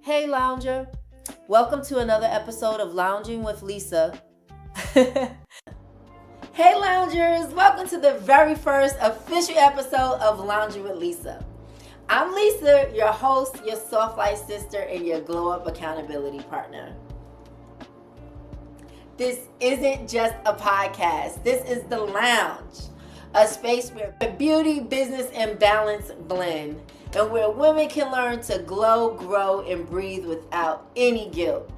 Hey, lounger. Welcome to another episode of Lounging with Lisa. Hey, loungers. Welcome to the very first official episode of Lounging with Lisa. I'm Lisa, your host, your soft life sister, and your glow up accountability partner. This isn't just a podcast. This is the lounge, a space where beauty, business, and balance blend, and where women can learn to glow, grow, and breathe without any guilt.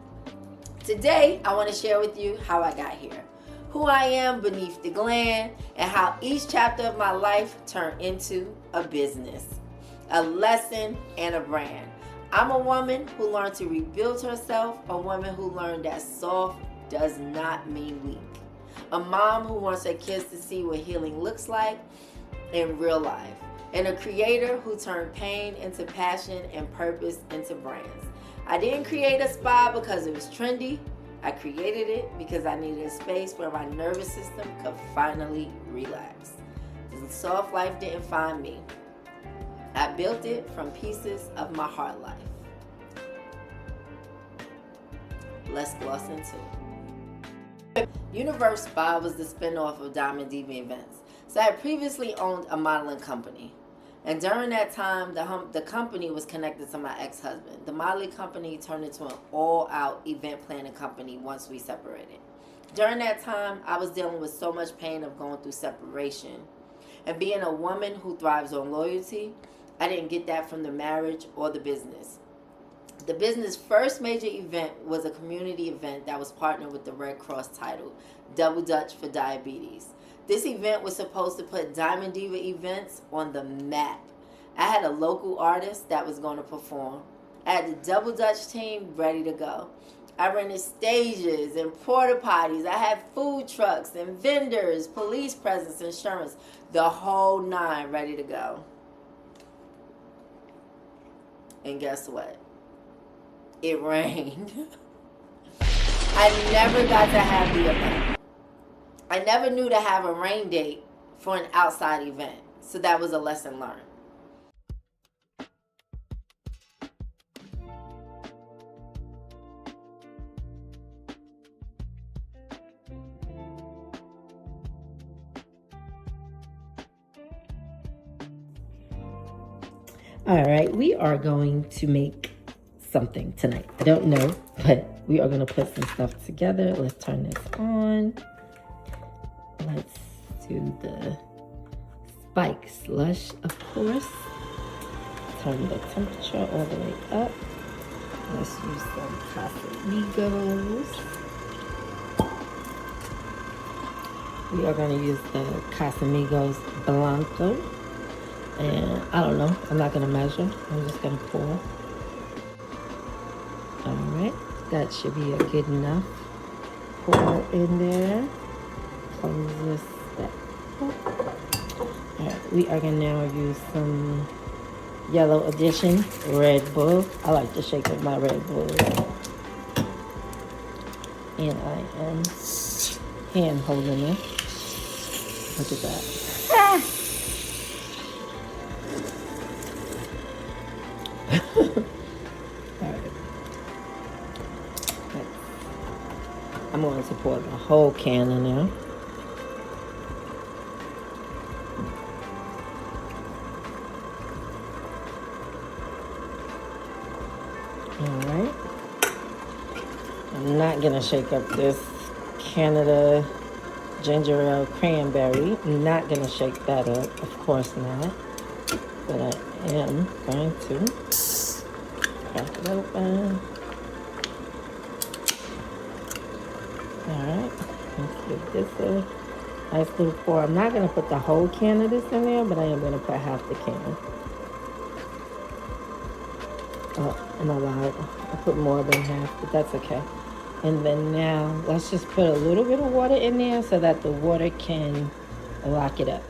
Today, I want to share with you how I got here, who I am beneath the glam, and how each chapter of my life turned into a business, a lesson, and a brand. I'm a woman who learned to rebuild herself, a woman who learned that soft does not mean weak, a mom who wants her kids to see what healing looks like in real life, and a creator who turned pain into passion and purpose into brands. I didn't create a spa because it was trendy. I created it because I needed a space where my nervous system could finally relax. The soft life didn't find me. I built it from pieces of my heart life. Let's gloss into it. Universe Spa was the spinoff of Diamond Diva Events. So I had previously owned a modeling company. And during that time, the company was connected to my ex-husband. The modeling company turned into an all-out event planning company once we separated. During that time, I was dealing with so much pain of going through separation. And being a woman who thrives on loyalty, I didn't get that from the marriage or the business. The business' first major event was a community event that was partnered with the Red Cross titled Double Dutch for Diabetes. This event was supposed to put Diamond Diva Events on the map. I had a local artist that was going to perform. I had the Double Dutch team ready to go. I rented stages and porta potties. I had food trucks and vendors, police presence, insurance, the whole nine ready to go. And guess what? It rained. I never got to have the event. I never knew to have a rain date for an outside event. So that was a lesson learned. All right, we are going to make something tonight. I don't know, but we are going to put some stuff together. Let's turn this on. Let's do the spike slush, of course. Turn the temperature all the way up. Let's use some Casamigos. We are going to use the Casamigos Blanco. And I don't know, I'm not going to measure. I'm just going to pour. All right, that should be a good enough pour in there. Close this back. All right, we are going to now use some Yellow Edition Red Bull. I like to shake up my Red Bull. And I am hand holding it. Look at that. Ah! All right. I'm going to pour the whole can in there. All right. I'm not going to shake up this Canada ginger ale cranberry. I'm not going to shake that up. Of course not. But I am going to crack it open. Alright, let's give this a nice little pour. I'm not going to put the whole can of this in there, but I am going to put half the can. Oh, and I lied. I put more than half, but that's okay. And then now, let's just put a little bit of water in there so that the water can lock it up.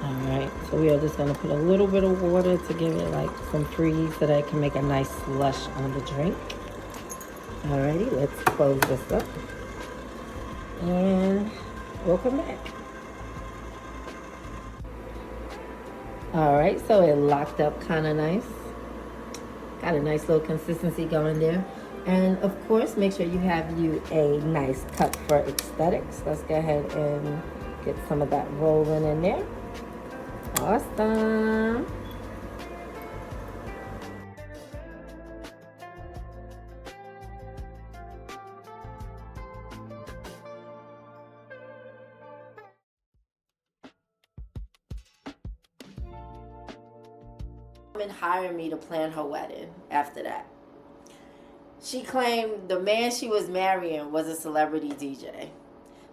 Alright, so we are just going to put a little bit of water to give it like some freeze so that it can make a nice slush on the drink. Alrighty, let's close this up. And we'll come back. Alright, so it locked up kind of nice. Got a nice little consistency going there. And of course, make sure you have you a nice cup for aesthetics. Let's go ahead and get some of that rolling in there. Awesome. Woman hired me to plan her wedding after that. She claimed the man she was marrying was a celebrity DJ.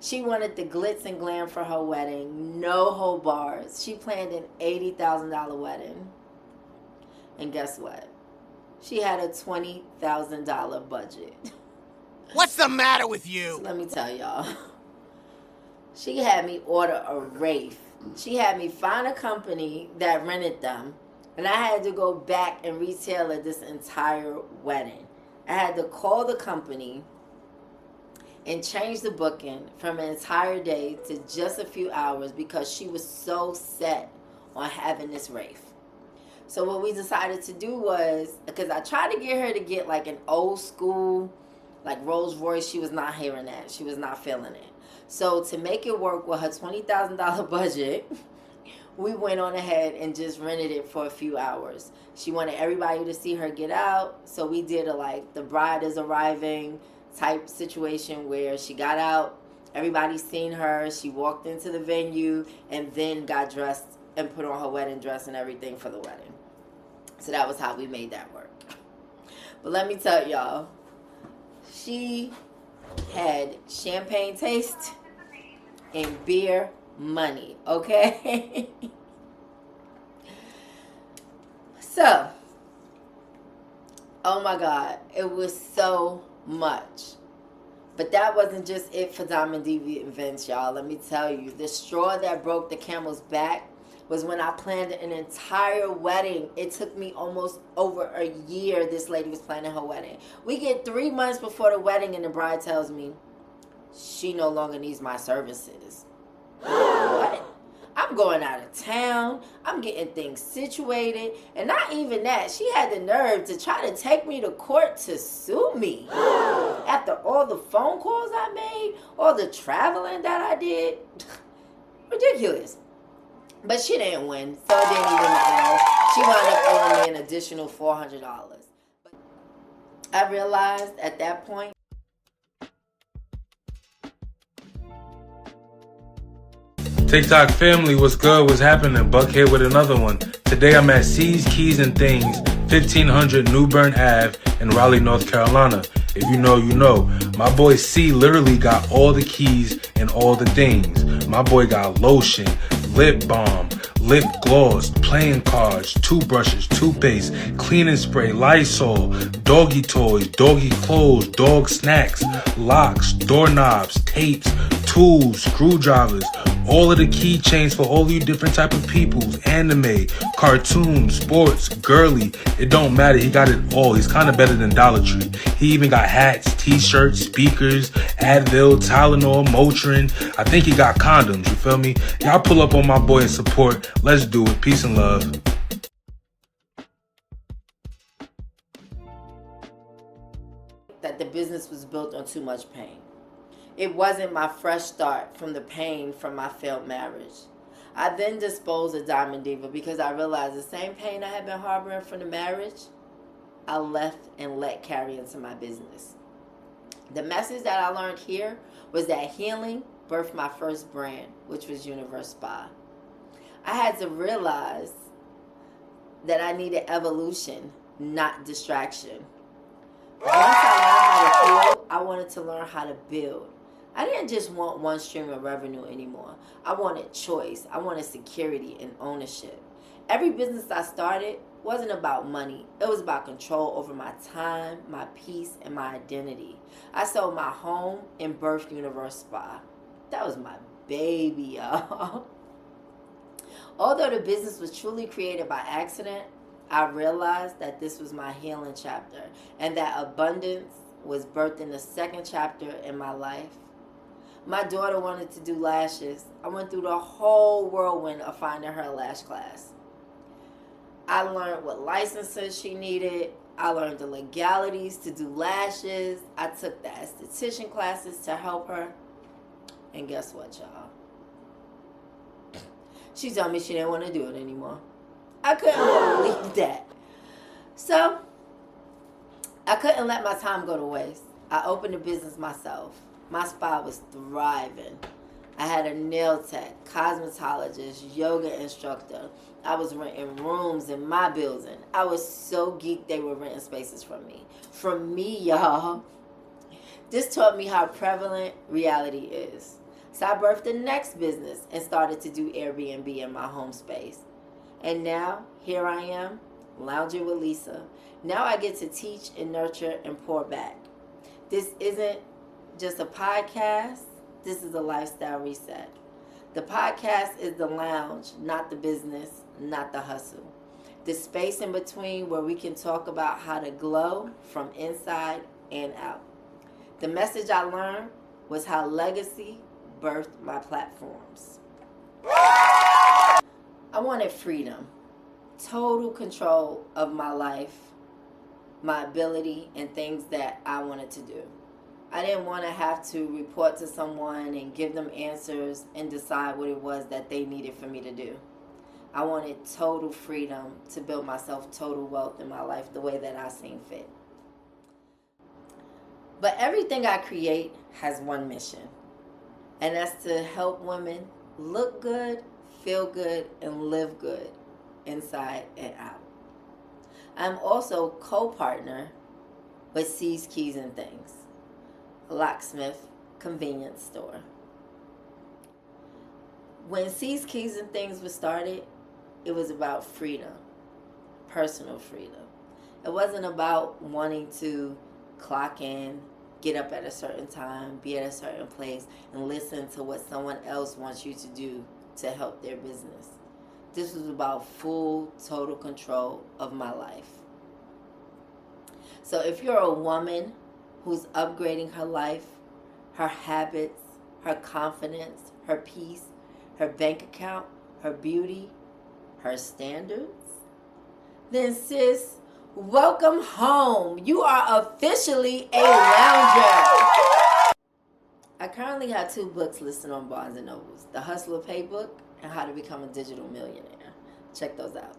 She wanted the glitz and glam for her wedding, no hold bars. She planned an $80,000 wedding. And guess what? She had a $20,000 budget. What's the matter with you? So let me tell y'all. She had me order a Wraith. She had me find a company that rented them. And I had to go back and retailer this entire wedding. I had to call the company and change the booking from an entire day to just a few hours because she was so set on having this Wraith. So what we decided to do was, because I tried to get her to get like an old school, like Rolls Royce, she was not hearing that. She was not feeling it. So to make it work with her $20,000 budget, we went on ahead and just rented it for a few hours. She wanted everybody to see her get out, so we did a like the bride is arriving type situation where she got out, everybody seen her, she walked into the venue, and then got dressed and put on her wedding dress and everything for the wedding. So that was how we made that work. But let me tell y'all, she had champagne taste and beer money, okay? So, oh my God, it was so much. But that wasn't just it for Diamond Diva events, y'all. Let me tell you, the straw that broke the camel's back was when I planned an entire wedding. It took me almost over a year. This lady was planning her wedding. We get 3 months before the wedding and the bride tells me she no longer needs my services. What? I'm going out of town. I'm getting things situated. And not even that. She had the nerve to try to take me to court to sue me. After all the phone calls I made, all the traveling that I did. Ridiculous. But she didn't win, so it didn't even matter. She wound up owing me an additional $400. But I realized at that point, TikTok family, what's good? What's happening? Buck here with another one. Today I'm at C's Keys and Things, 1500 New Bern Ave in Raleigh, North Carolina. If you know, you know. My boy C literally got all the keys and all the things. My boy got lotion, lip balm, lip gloss, playing cards, toothbrushes, toothpaste, cleaning spray, Lysol, doggy toys, doggy clothes, dog snacks, locks, doorknobs, tapes, tools, screwdrivers, all of the keychains for all you different type of peoples, anime, cartoons, sports, girly, it don't matter, he got it all. He's kind of better than Dollar Tree. He even got hats, t-shirts, speakers, Advil, Tylenol, Motrin. I think he got condoms, you feel me? Y'all pull up on my boy and support. Let's do it. Peace and love. that the business was built on too much pain. It wasn't my fresh start from the pain from my failed marriage. I then disposed of Diamond Diva because I realized the same pain I had been harboring from the marriage, I left and let carry into my business. The message that I learned here was that healing birthed my first brand, which was Universe Spa. I had to realize that I needed evolution, not distraction. Once I learned how to heal, I wanted to learn how to build. I didn't just want one stream of revenue anymore. I wanted choice. I wanted security and ownership. Every business I started wasn't about money. It was about control over my time, my peace, and my identity. I sold my home and birthed Universe Spa. That was my baby, y'all. Although the business was truly created by accident, I realized that this was my healing chapter and that abundance was birthed in the second chapter in my life. My daughter wanted to do lashes. I went through the whole whirlwind of finding her a lash class. I learned what licenses she needed. I learned the legalities to do lashes. I took the esthetician classes to help her. And guess what, y'all? She told me she didn't want to do it anymore. I couldn't believe that. So, I couldn't let my time go to waste. I opened a business myself. My spa was thriving. I had a nail tech, cosmetologist, yoga instructor. I was renting rooms in my building. I was so geeked they were renting spaces from me. From me, y'all. This taught me how prevalent reality is. So I birthed the next business and started to do Airbnb in my home space. And now, here I am, lounging with Lisa. Now I get to teach and nurture and pour back. This isn't just a podcast. This is a lifestyle reset. The podcast is the lounge, not the business, not the hustle. The space in between where we can talk about how to glow from inside and out. The message I learned was how legacy birthed my platforms. I wanted freedom, total control of my life, my ability, and things that I wanted to do. I didn't want to have to report to someone and give them answers and decide what it was that they needed for me to do. I wanted total freedom to build myself total wealth in my life the way that I seen fit. But everything I create has one mission, and that's to help women look good, feel good, and live good inside and out. I'm also co-partner with C's Keys and Things, a locksmith convenience store. When C's Keys and Things was started, it was about freedom, personal freedom. It wasn't about wanting to clock in, get up at a certain time, be at a certain place, and listen to what someone else wants you to do to help their business. This was about full, total control of my life. So if you're a woman who's upgrading her life, her habits, her confidence, her peace, her bank account, her beauty, her standards, then sis, welcome home. You are officially a lounger. I currently have 2 books listed on Barnes & Nobles, The Hustler Paybook and How to Become a Digital Millionaire. Check those out.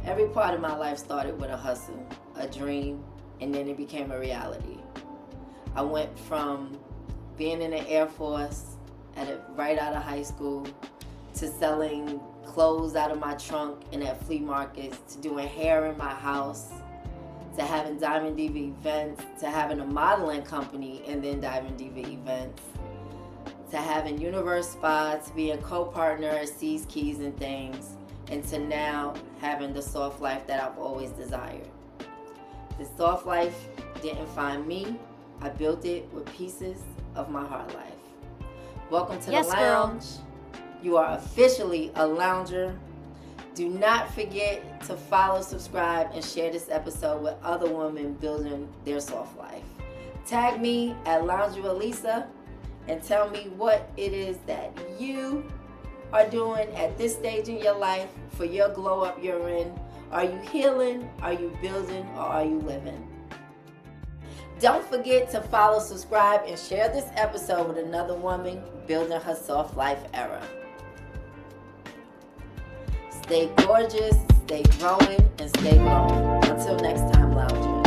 Every part of my life started with a hustle, a dream, and then it became a reality. I went from being in the Air Force right out of high school to selling clothes out of my trunk and at flea markets, to doing hair in my house, to having Diamond Diva events, to having a modeling company and then Diamond Diva events, to having Universe Spa, to being co-partner at C's Keys and Things, and to now having the soft life that I've always desired. The soft life didn't find me. I built it with pieces of my hard life. Welcome to the lounge. You are officially a lounger. Do not forget to follow, subscribe, and share this episode with other women building their soft life. Tag me at Lounging with Lisa and tell me what it is that you are doing at this stage in your life for your glow up you're in. Are you healing? Are you building? Or are you living? Don't forget to follow, subscribe, and share this episode with another woman building her soft life era. Stay gorgeous, stay growing, and stay glowing. Until next time, loungers.